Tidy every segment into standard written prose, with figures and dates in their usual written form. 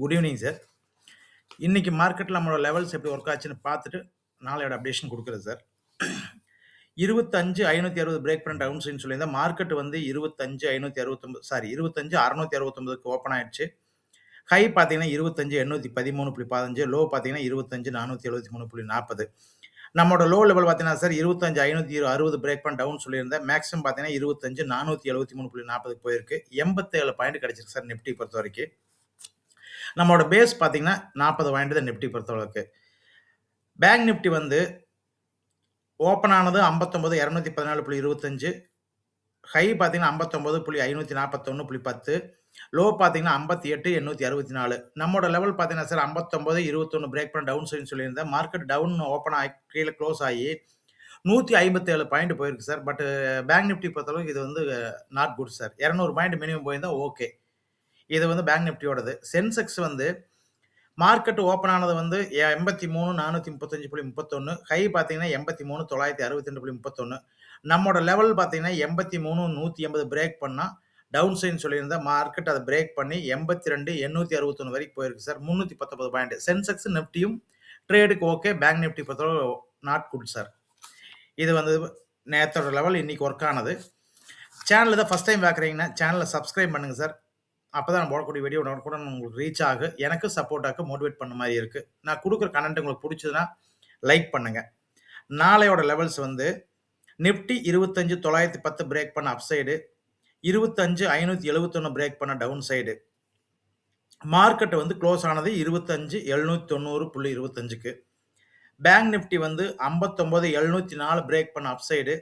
Good evening sir. இன்னைக்கு மார்க்கெட்ல நம்மளோட லெவல்ஸ் எப்படி ஒர்க் ஆச்சுன்னு பார்த்துட்டு நாளையோட அப்டேஷன் கொடுக்குறேன் சார். 25,560 பிரேக் பண்ண டவுன் சைன் சொல்லியிருந்தா மார்க்கெட் வந்து 25,669க்கு ஓப்பன் ஆயிடுச்சு. ஹை பார்த்தீங்கன்னா 25,813.15, லோ பார்த்தீங்கன்னா 25,473.40. நம்மளோட லோ லெவல் பார்த்தீங்கன்னா சார் 25,560 பிரேக் பண்ண டவுன் சொல்லியிருந்தேன். மேக்ஸிமம் பார்த்தீங்கன்னா 25,473.40 போயிருக்கு. 87 பாயிண்ட் கிடைச்சிருக்கு சார் நிப்டி பொறுத்த வரைக்கும். நம்மளோட பேஸ் பார்த்தீங்கன்னா 40 பாயிண்ட் தான் நிப்டி பொறுத்தளவுக்கு. பேங்க் நிப்டி வந்து ஓப்பன் ஆனது 59,214.25, ஹை பார்த்தீங்கன்னா 59,541.10, லோ பார்த்தீங்கன்னா 58,864. நம்மளோட லெவல் பார்த்தீங்கன்னா சார் 59,21 பிரேக் பண்ண டவுன் சைன் சொல்லியிருந்தேன். மார்க்கெட் டவுன் ஓப்பன் ஆகி கீழே க்ளோஸ் ஆகி 157 பாயிண்ட் போயிருக்கு சார். பட் பேங்க் நிப்டி பொறுத்தளவுக்கு இது வந்து not good sir. 200 point minimum போயிருந்தா ஓகே. இது வந்து பேங்க் நிப்டியோடது. சென்செக்ஸ் வந்து மார்க்கெட் ஓப்பன் ஆனது வந்து 83,435.31, ஹை பார்த்தீங்கன்னா 83,962.31. நம்மளோட லெவல் பார்த்தீங்கன்னா 83,180 பிரேக் பண்ணால் டவுன் சைன் சொல்லியிருந்தா மார்க்கெட் அதை பிரேக் பண்ணி 82,861 வரைக்கும் போயிருக்கு சார். 319 பாயிண்ட். சென்செக்ஸ் நிப்டியும் ட்ரேடுக்கு ஓகே. பேங்க் நிப்டி பொறுத்தவரை நாட் குட் சார். இது வந்து நேற்றோட லெவல் இன்னைக்கு ஒர்க் ஆனது. சேனல் தான் ஃபஸ்ட் டைம் பார்க்குறீங்கன்னா சேனலை சப்ஸ்கிரைப் பண்ணுங்கள் சார். அப்போ தான் நான் போடக்கூடிய வீடியோ கூட உங்களுக்கு ரீச் ஆகும். எனக்கு சப்போர்ட்டாக மோட்டிவேட் பண்ண மாதிரி இருக்குது. நான் கொடுக்குற கண்டென்ட் உங்களுக்கு பிடிச்சதுன்னா லைக் பண்ணுங்கள். நாளையோட லெவல்ஸ் வந்து நிஃப்டி 25,910 பிரேக் பண்ண அப் சைடு, 25,571 பிரேக் பண்ண டவுன் சைடு. மார்க்கெட் வந்து க்ளோஸ் ஆனது 25,790.25க்கு. பேங்க் நிஃப்டி வந்து 59,704 பிரேக் பண்ண அப் சைடு,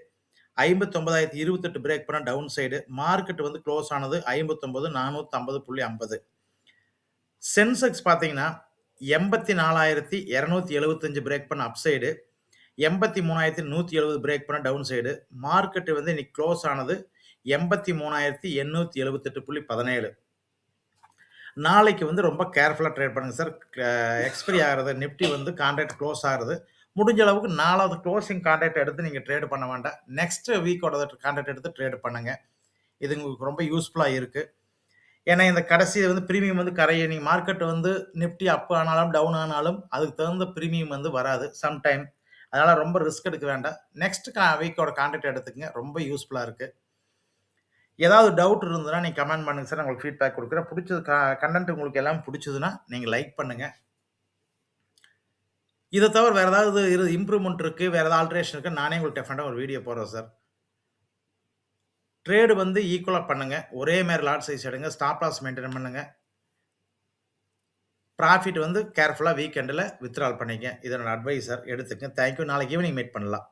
59,028 பிரேக் பண்ண டவுன் சைடு. மார்க்கெட் வந்து க்ளோஸ் ஆனது 59,450.50. சென்செக்ஸ் பார்த்தீங்கன்னா 84,275 பிரேக் பண்ண அப் சைடு, 83,170 பிரேக் பண்ண டவுன் சைடு. மார்க்கெட் வந்து இன்னைக்கு க்ளோஸ் ஆனது 83,878.17. நாளைக்கு வந்து ரொம்ப கேர்ஃபுல்லாக ட்ரேட் பண்ணுங்க சார். எக்ஸ்பைரி ஆகிறது நிஃப்டி வந்து கான்ட்ராக்ட் க்ளோஸ் ஆகிறது முடிஞ்ச அளவுக்கு 4வது க்ளோசிங் கான்ட்ராக்ட் எடுத்து நீங்கள் ட்ரேட் பண்ண வேண்டாம். நெக்ஸ்ட் வீக்கோட கான்ட்ராக்ட் எடுத்து ட்ரேட் பண்ணுங்க. இது உங்களுக்கு ரொம்ப யூஸ்ஃபுல்லாக இருக்குது. ஏன்னா இந்த கடைசி வந்து ப்ரீமியம் வந்து கரையை நீங்கள் மார்க்கெட் வந்து நிஃப்டி அப் ஆனாலும் டவுன் ஆனாலும் அதுக்கு தகுந்த ப்ரீமியம் வந்து வராது சம்டைம். அதனால் ரொம்ப ரிஸ்க் எடுக்க வேண்டாம். நெக்ஸ்ட் வீக்கோட கான்ட்ராக்ட் எடுத்துக்கங்க. ரொம்ப யூஸ்ஃபுல்லாக இருக்குது. ஏதாவது டவுட் இருந்ததுன்னா நீங்கள் கமெண்ட் பண்ணுங்க சார். உங்களுக்கு ஃபீட்பேக் கொடுக்குறேன். பிடிச்சது கண்டென்ட் உங்களுக்கு எல்லாம் பிடிச்சதுன்னா நீங்கள் லைக் பண்ணுங்கள். இதை தவிர வேறு ஏதாவது இம்ப்ரூவ்மெண்ட் இருக்குது, வேறு ஏதாவது ஆல்ட்ரேஷன் இருக்குது, நானே உங்களுக்கு டெஃபினட்டாக ஒரு வீடியோ போடுறேன் சார். ட்ரேடு வந்து ஈக்குவலாக பண்ணுங்கள். ஒரே மாதிரி லாட் சைஸ் எடுங்க. ஸ்டாப் லாஸ் மெயின்டைன் பண்ணுங்கள். ப்ராஃபிட் வந்து கேர்ஃபுல்லாக வீக்கெண்டில் வித்ட்ரால் பண்ணிங்க. இதனோட அட்வைஸ் சார். எடுத்துக்கங்க. தேங்க்யூ. நாளைக்கு ஈவினிங் மீட் பண்ணலாம்.